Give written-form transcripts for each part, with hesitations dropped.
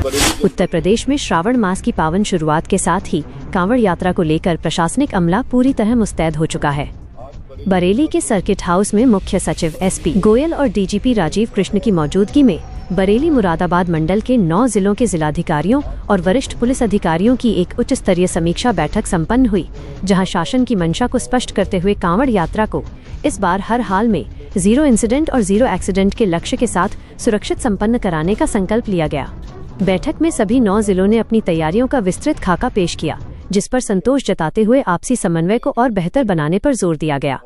उत्तर प्रदेश में श्रावण मास की पावन शुरुआत के साथ ही कांवड़ यात्रा को लेकर प्रशासनिक अमला पूरी तरह मुस्तैद हो चुका है। बरेली के सर्किट हाउस में मुख्य सचिव एसपी गोयल और डीजीपी राजीव कृष्ण की मौजूदगी में बरेली मुरादाबाद मंडल के 9 जिलों के जिलाधिकारियों और वरिष्ठ पुलिस अधिकारियों की एक उच्च स्तरीय समीक्षा बैठक संपन्न हुई, जहां शासन की मंशा को स्पष्ट करते हुए कांवड़ यात्रा को इस बार हर हाल में 0 इंसिडेंट और 0 एक्सीडेंट के लक्ष्य के साथ सुरक्षित संपन्न कराने का संकल्प लिया गया। बैठक में सभी 9 जिलों ने अपनी तैयारियों का विस्तृत खाका पेश किया, जिस पर संतोष जताते हुए आपसी समन्वय को और बेहतर बनाने पर जोर दिया गया।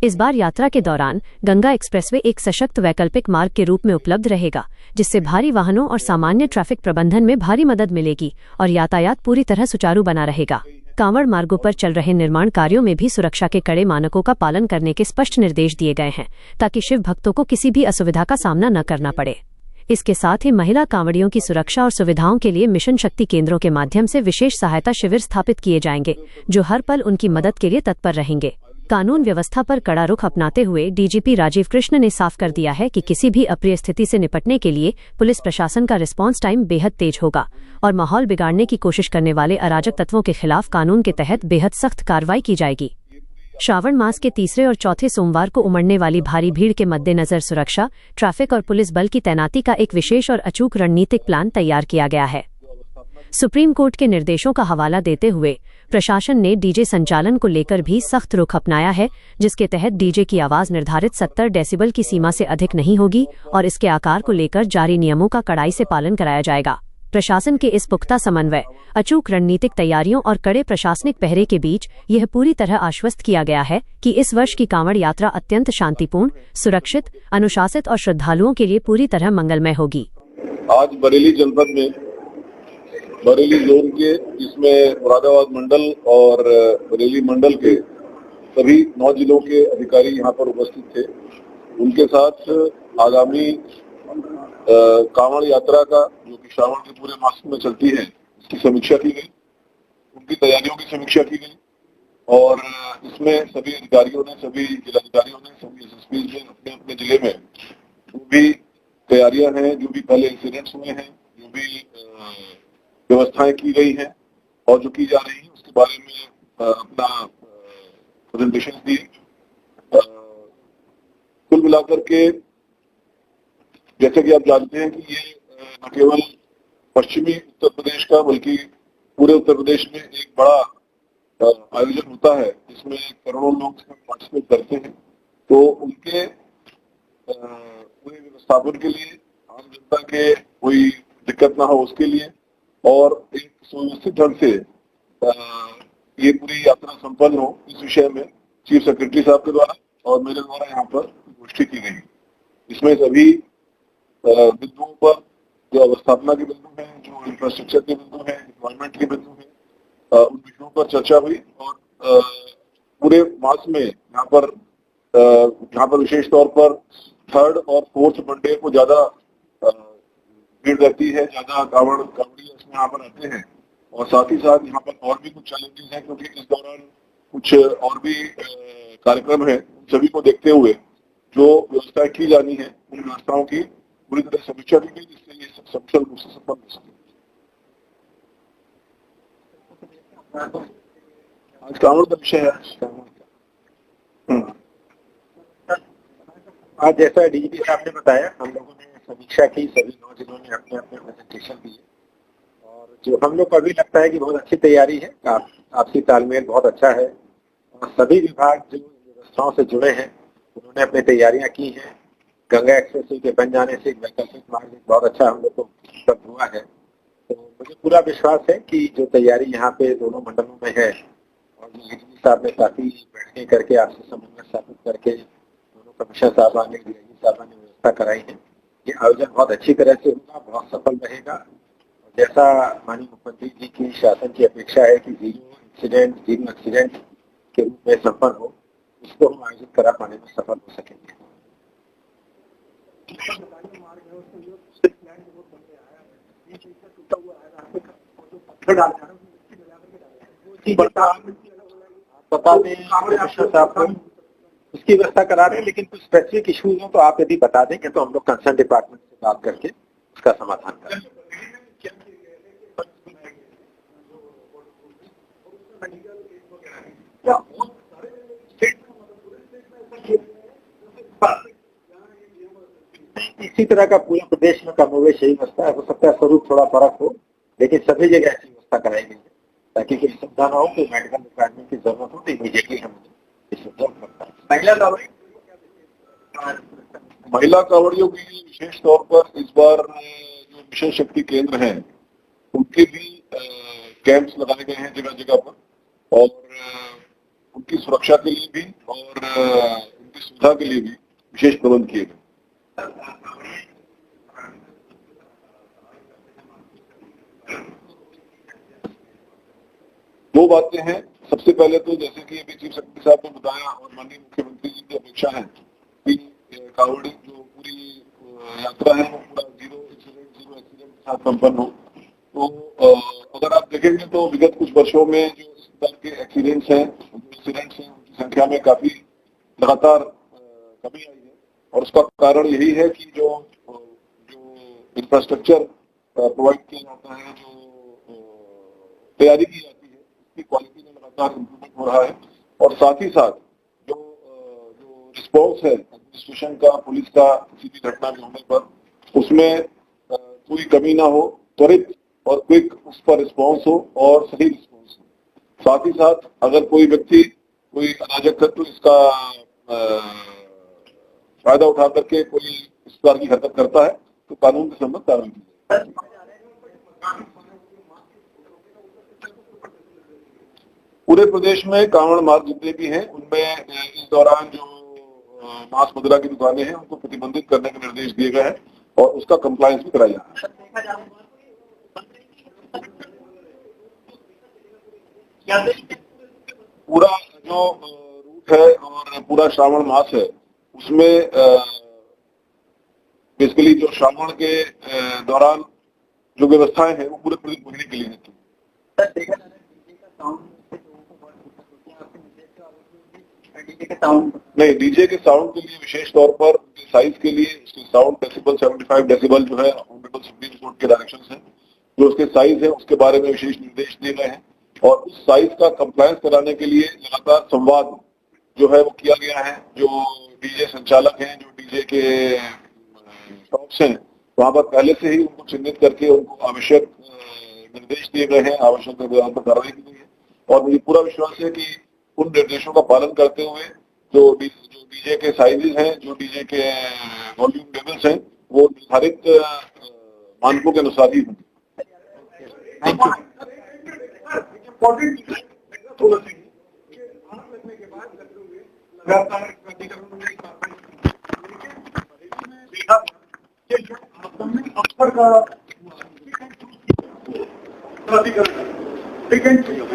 इस बार यात्रा के दौरान गंगा एक्सप्रेसवे एक सशक्त वैकल्पिक मार्ग के रूप में उपलब्ध रहेगा, जिससे भारी वाहनों और सामान्य ट्रैफिक प्रबंधन में भारी मदद मिलेगी और यातायात पूरी तरह सुचारू बना रहेगा। कांवड़ मार्गों पर चल रहे निर्माण कार्यों में भी सुरक्षा के कड़े मानकों का पालन करने के स्पष्ट निर्देश दिए गए हैं, ताकि शिव भक्तों को किसी भी असुविधा का सामना न करना पड़े। इसके साथ ही महिला कांवड़ियों की सुरक्षा और सुविधाओं के लिए मिशन शक्ति केंद्रों के माध्यम से विशेष सहायता शिविर स्थापित किए जाएंगे, जो हर पल उनकी मदद के लिए तत्पर रहेंगे। कानून व्यवस्था पर कड़ा रुख अपनाते हुए डीजीपी राजीव कृष्ण ने साफ कर दिया है कि किसी भी अप्रिय स्थिति से निपटने के लिए पुलिस प्रशासन का रिस्पांस टाइम बेहद तेज होगा और माहौल बिगाड़ने की कोशिश करने वाले अराजक तत्वों के खिलाफ कानून के तहत बेहद सख्त कार्रवाई की जाएगी। श्रावण मास के तीसरे और चौथे सोमवार को उमड़ने वाली भारी भीड़ के मद्देनजर सुरक्षा, ट्रैफिक और पुलिस बल की तैनाती का एक विशेष और अचूक रणनीतिक प्लान तैयार किया गया है। सुप्रीम कोर्ट के निर्देशों का हवाला देते हुए प्रशासन ने डीजे संचालन को लेकर भी सख्त रुख अपनाया है, जिसके तहत डीजे की आवाज निर्धारित 70 डेसिबल की सीमा से अधिक नहीं होगी और इसके आकार को लेकर जारी नियमों का कड़ाई से पालन कराया जाएगा। प्रशासन के इस पुख्ता समन्वय, अचूक रणनीतिक तैयारियों और कड़े प्रशासनिक पहरे के बीच यह पूरी तरह आश्वस्त किया गया है कि इस वर्ष की कांवड़ यात्रा अत्यंत शांतिपूर्ण, सुरक्षित, अनुशासित और श्रद्धालुओं के लिए पूरी तरह मंगलमय होगी। आज बरेली जनपद में बरेली जोन के, जिसमें मुरादाबाद मंडल और बरेली मंडल के सभी 9 जिलों के अधिकारी यहाँ पर उपस्थित थे। उनके साथ आगामी कांवड़ यात्रा का, जो कि श्रावण के पूरे मास में चलती है, इसकी समीक्षा की गई, उनकी तैयारियों की समीक्षा की गई और इसमें सभी अधिकारियों ने, सभी जिलाधिकारियों ने, सभी एसएसपी ने अपने अपने जिले में जो भी तैयारियां हैं, जो भी पहले इंसिडेंट्स हुए हैं, जो भी व्यवस्थाएं की गई हैं और जो की जा रही है, उसके बारे में अपना प्रेजेंटेशन दी। कुल मिलाकर के जैसे कि आप जानते हैं कि ये न केवल पश्चिमी उत्तर प्रदेश का, बल्कि पूरे उत्तर प्रदेश में एक बड़ा आयोजन होता है, जिसमें करोड़ों लोग पार्टिसिपेट करते हैं। तो उनके पूरे व्यवस्थापन के लिए, आम जनता के कोई दिक्कत ना हो उसके लिए और एक सुव्यवस्थित ढंग से ये पूरी यात्रा संपन्न हो, इस विषय में चीफ सेक्रेटरी साहब के द्वारा और मेरे द्वारा यहाँ पर गोष्ठी की गई। इसमें सभी बिंदुओं पर, जो अवस्थापना के बिंदु हैं, जो इंफ्रास्ट्रक्चर के बिंदु हैं, डिप्लॉयमेंट के बिंदु हैं, उन विषयों पर चर्चा हुई और पूरे मास में यहाँ पर विशेष तौर पर 3rd और 4th मंडे को ज्यादा भीड़ रहती है, ज्यादा कांवड़ी इसमें यहाँ पर आते हैं और साथ ही साथ यहाँ पर और भी कुछ चैलेंजेस हैं, क्योंकि इस दौरान कुछ और भी कार्यक्रम है। सभी को देखते हुए जो व्यवस्थाएं की जानी है, उन व्यवस्थाओं की पूरी तरह समीक्षा की गई, जिससे ये सब सफल रूप से संपन्न हो सके। आज कांवड़ का विषय है। आज जैसा डीजीपी साहब ने बताया, हम लोगों ने समीक्षा की, सभी 9 जिलों ने अपने अपने प्रेजेंटेशन दिए और जो हम लोग को अभी लगता है कि बहुत अच्छी तैयारी है, आपसी तालमेल बहुत अच्छा है और सभी विभाग जो व्यवस्थाओं से जुड़े हैं उन्होंने अपनी तैयारियां की हैं। गंगा एक्सप्रेसवे के बन जाने से एक वैकल्पिक मार्ग बहुत अच्छा हम लोग को उपलब्ध हुआ है, तो मुझे पूरा विश्वास है कि जो तैयारी यहाँ पे दोनों मंडलों में है और जो डीजीपी साहब ने काफी बैठकें करके आपसे समन्वय स्थापित करके दोनों कमिश्नर साहबान ने, डीआईजी साहबान ने व्यवस्था कराई है, ये आयोजन बहुत अच्छी तरह से होगा, बहुत सफल रहेगा। जैसा माननीय मुख्यमंत्री जी की शासन की अपेक्षा है कि 0 एक्सीडेंट के रूप में संपन्न हो, उसको हम आयोजित करा पाने में सफल हो सकेंगे। बता दें कमिश्नर साहब को उसकी व्यवस्था करा रहे हैं, लेकिन कुछ स्पेसिफिक इश्यूज हो तो आप यदि बता देंगे तो हम लोग कंसर्न डिपार्टमेंट से बात करके उसका समाधान करेंगे। क्या और सारे स्टेट इसी तरह का पूरे प्रदेश में कमोवेश यही व्यवस्था है। हो सकता है स्वरूप थोड़ा फर्क हो, लेकिन सभी जगह ऐसी व्यवस्था कराई गई है ताकि कोई सुविधा ना हो, कोई मेडिकल रिक्वायरमेंट की जरूरत हो तो इमीडिएटली हम इस महिला कांवड़ियों के लिए विशेष तौर पर इस बार जो मिशन शक्ति केंद्र हैं उनके भी कैंप्स लगाए गए हैं जगह जगह पर, और उनकी सुरक्षा के लिए भी और उनकी सुविधा के लिए भी विशेष प्रबंध किए गए। दो बातें हैं। सबसे पहले तो जैसे कि अभी चीफ सेक्रेटरी साहब ने बताया और माननीय मुख्यमंत्री जी की अपेक्षा है कि कांवड़ी जो पूरी यात्रा है वो पूरा जीरो एक्सीडेंट के साथ संपन्न हो। तो अगर आप देखेंगे तो विगत कुछ वर्षों में जो इस तरह के एक्सीडेंट्स हैं उनकी संख्या में काफी लगातार कमी आई है, और उसका कारण यही है कि जो इंफ्रास्ट्रक्चर प्रोवाइड किया जाता है, जो तैयारी की जाती है, उसकी क्वालिटी में लगातार इम्प्रूवमेंट हो रहा है। और साथ ही साथ जो रिस्पॉन्स है एडमिनिस्ट्रेशन का, पुलिस का, किसी भी घटना में होने पर उसमें कोई कमी ना हो, त्वरित और क्विक उस पर रिस्पॉन्स हो और सही रिस्पॉन्स हो। साथ ही साथ अगर कोई व्यक्ति कोई अराजक तत्व इसका फायदा उठा करके कोई इस प्रकार की हरकत करता है तो कानून के सम्मत कार्रवाई की जाए। पूरे प्रदेश में कांवड़ मार्ग जितने भी हैं उनमें इस दौरान जो मांस मदिरा की दुकानें हैं उनको प्रतिबंधित करने के निर्देश दिए गए हैं और उसका कंप्लायंस भी कराया जा रहा है। पूरा जो रूट है और पूरा श्रावण मास है उसमें बेसिकली जो श्रावण के दौरान जो व्यवस्थाएं हैं वो पूरे महीने के लिए रहती है। नहीं, डीजे के साउंड के लिए विशेष तौर पर साइज के लिए उसके साउंड डेसिबल 75 डेसिबल जो है ऑनरेबल सुप्रीम कोर्ट के डायरेक्शंस हैं, जो उसके साइज है उसके बारे में विशेष निर्देश दिए गए हैं और उस साइज का कंप्लायंस कराने के लिए लगातार संवाद जो है वो किया गया है। जो डीजे संचालक हैं, जो डीजे के शॉप्स हैं, वहां पर पहले से ही उनको चिन्हित करके उनको आवश्यक निर्देश दिए गए हैं, आवश्यक पर कार्रवाई की गई है और मुझे पूरा विश्वास है कि उन निर्देशों का पालन करते हुए जो डीजे के साइजेस हैं, जो डीजे के वॉल्यूम लेवल्स हैं, वो निर्धारित मानकों के अनुसार ही होंगे।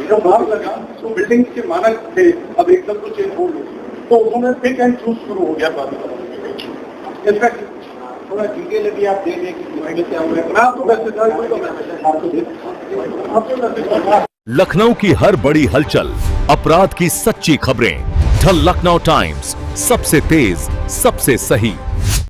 जब भाग लगा तो बिल्डिंग के मानक थे, अब एकदम तो चेंज हो गए, तो उन्होंने पिक एंड चूज शुरू हो गया बात। इनफैक्ट थोड़ा डिटेल यदि आप देंगे कि क्या हुआ है, आपको लखनऊ की हर बड़ी हलचल, अपराध की सच्ची खबरें, द लखनऊ टाइम्स, सबसे तेज, सबसे सही।